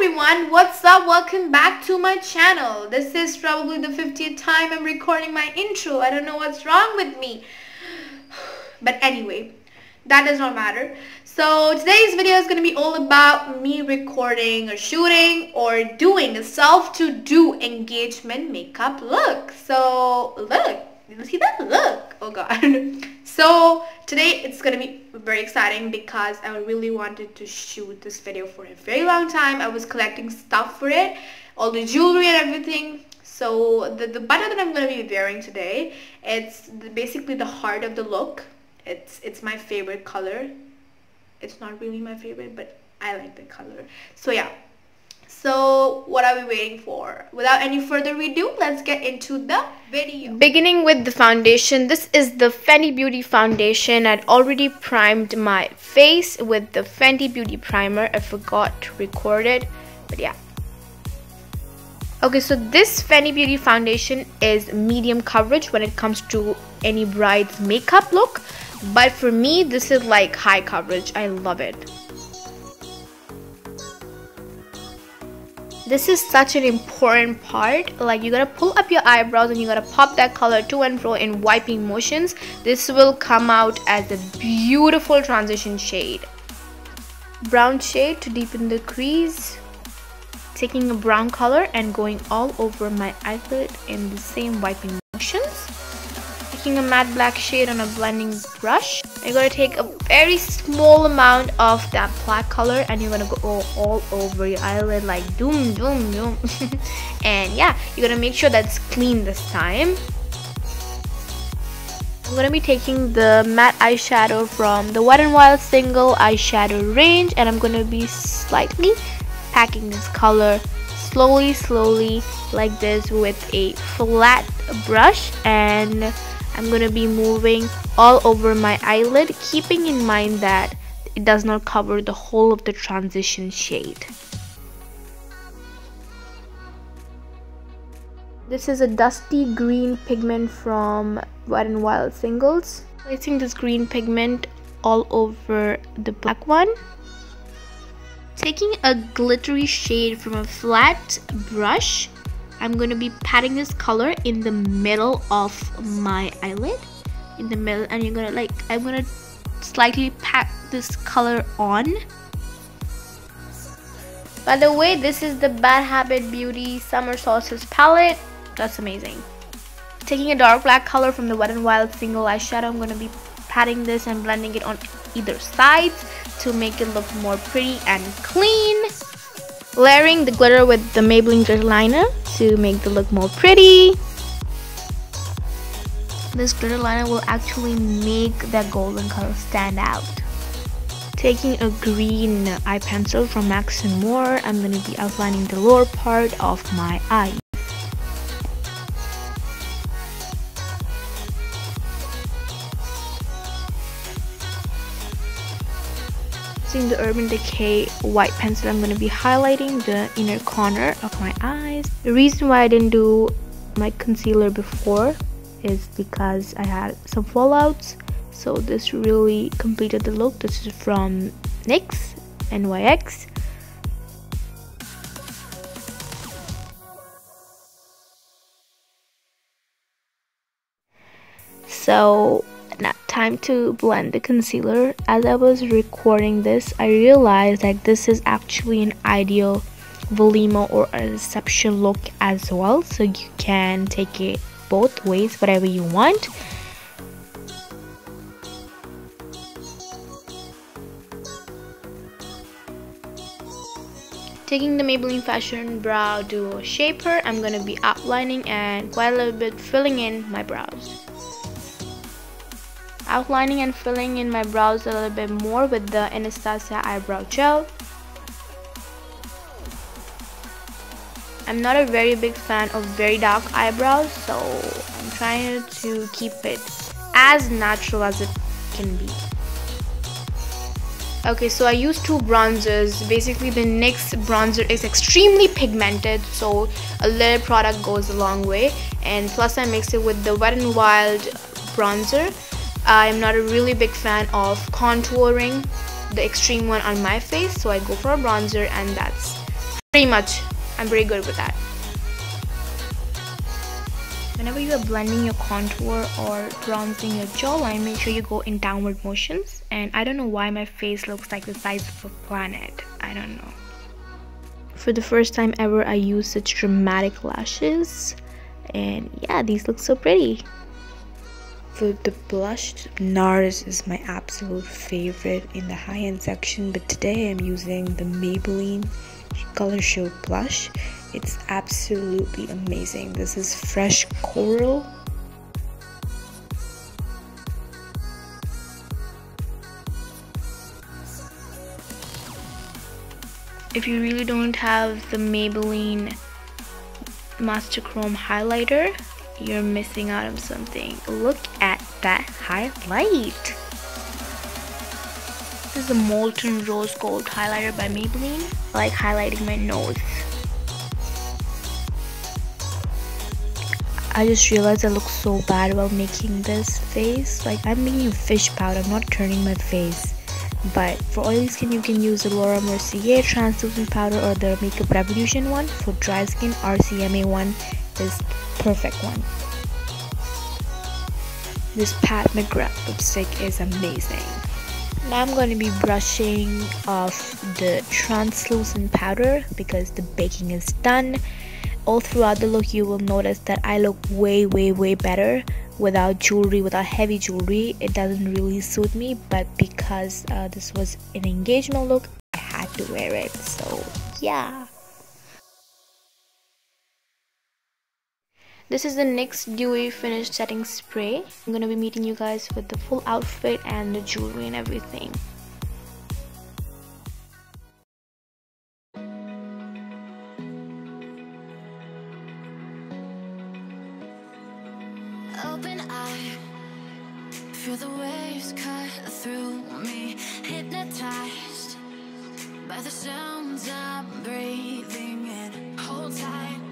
everyone, what's up? Welcome back to my channel. This is probably the 50th time I'm recording my intro. I don't know what's wrong with me. But anyway, that does not matter. So today's video is going to be all about me recording or shooting or doing a self-to-do engagement makeup look. So look, you see that look? Oh god. So today it's going to be very exciting because I really wanted to shoot this video for a very long time. I was collecting stuff for it, all the jewelry and everything. So the Dupatta that I'm going to be wearing today, it's basically the heart of the look. It's my favorite color. It's not really my favorite, but I like the color. So yeah. So what are we waiting for? Without any further ado, let's get into the video. Beginning with the foundation. This is the Fenty Beauty foundation. I'd already primed my face with the Fenty Beauty primer. I forgot to record it, but yeah. Okay, so this Fenty Beauty foundation is medium coverage when it comes to any bride's makeup look. But for me, this is like high coverage. I love it. This is such an important part. Like, you gotta pull up your eyebrows and you gotta pop that color to and fro in wiping motions. This will come out as a beautiful transition shade. Brown shade to deepen the crease. Taking a brown color and going all over my eyelid in the same wiping motions. Taking a matte black shade on a blending brush. You're going to take a very small amount of that black color and you're going to go all over your eyelid like doom doom doom. And yeah, you're going to make sure that's clean this time. I'm going to be taking the matte eyeshadow from the Wet n Wild single eyeshadow range, and I'm going to be slightly packing this color slowly like this with a flat brush, and I'm going to be moving all over my eyelid, keeping in mind that it does not cover the whole of the transition shade. This is a dusty green pigment from Wet n Wild singles. Placing this green pigment all over the black one. Taking a glittery shade from a flat brush, I'm going to be patting this color in the middle of my eyelid. In the middle, and you're going to I'm going to slightly pat this color on. By the way, this is the Bad Habit Beauty Summer Solstice palette. That's amazing. Taking a dark black color from the Wet n Wild single eyeshadow, I'm going to be patting this and blending it on either side to make it look more pretty and clean. Layering the glitter with the Maybelline glitter liner to make the look more pretty. This glitter liner will actually make that golden color stand out. Taking a green eye pencil from Max & More, I'm going to be outlining the lower part of my eye. Using the Urban Decay white pencil, I'm going to be highlighting the inner corner of my eyes. The reason why I didn't do my concealer before is because I had some fallouts, so this really completed the look. This is from NYX, NYX. So now time to blend the concealer. As I was recording this, I realized that this is actually an ideal Volima or a reception look as well, so you can take it both ways, whatever you want. Taking the Maybelline Fashion Brow Duo Shaper, I'm going to be outlining and quite a little bit filling in my brows. Outlining and filling in my brows a little bit more with the Anastasia eyebrow gel. I'm not a very big fan of very dark eyebrows, so I'm trying to keep it as natural as it can be. Okay, so I used two bronzers. Basically, the NYX bronzer is extremely pigmented, so a little product goes a long way. And plus, I mixed it with the Wet n Wild bronzer. I'm not a really big fan of contouring the extreme one on my face, so I go for a bronzer, and that's Pretty much, I'm pretty good with that. Whenever you are blending your contour or bronzing your jawline, make sure you go in downward motions. And I don't know why my face looks like the size of a planet. I don't know. For the first time ever, I used such dramatic lashes. And yeah, these look so pretty. For the blush, NARS is my absolute favorite in the high-end section. But today I'm using the Maybelline Color Show blush. It's absolutely amazing. This is Fresh Coral. If you really don't have the Maybelline Master Chrome highlighter, you're missing out on something. Look at that highlight. This is a Molten Rose Gold highlighter by Maybelline. I like highlighting my nose. I just realized I look so bad while making this face. Like, I'm making a fish pout, I'm not turning my face. But for oily skin, you can use the Laura Mercier translucent powder or the Makeup Revolution one. For dry skin, RCMA one is perfect one. This Pat McGrath lipstick is amazing. Now I'm going to be brushing off the translucent powder because the baking is done. All throughout the look, you will notice that I look way better without jewelry, without heavy jewelry. It doesn't really suit me, but because this was an engagement look, I had to wear it. So yeah. This is the NYX Dewy Finish Setting Spray. I'm gonna be meeting you guys with the full outfit and the jewelry and everything. Open eye, feel the waves cut through me, hypnotized by the sounds I'm breathing in. Hold tight.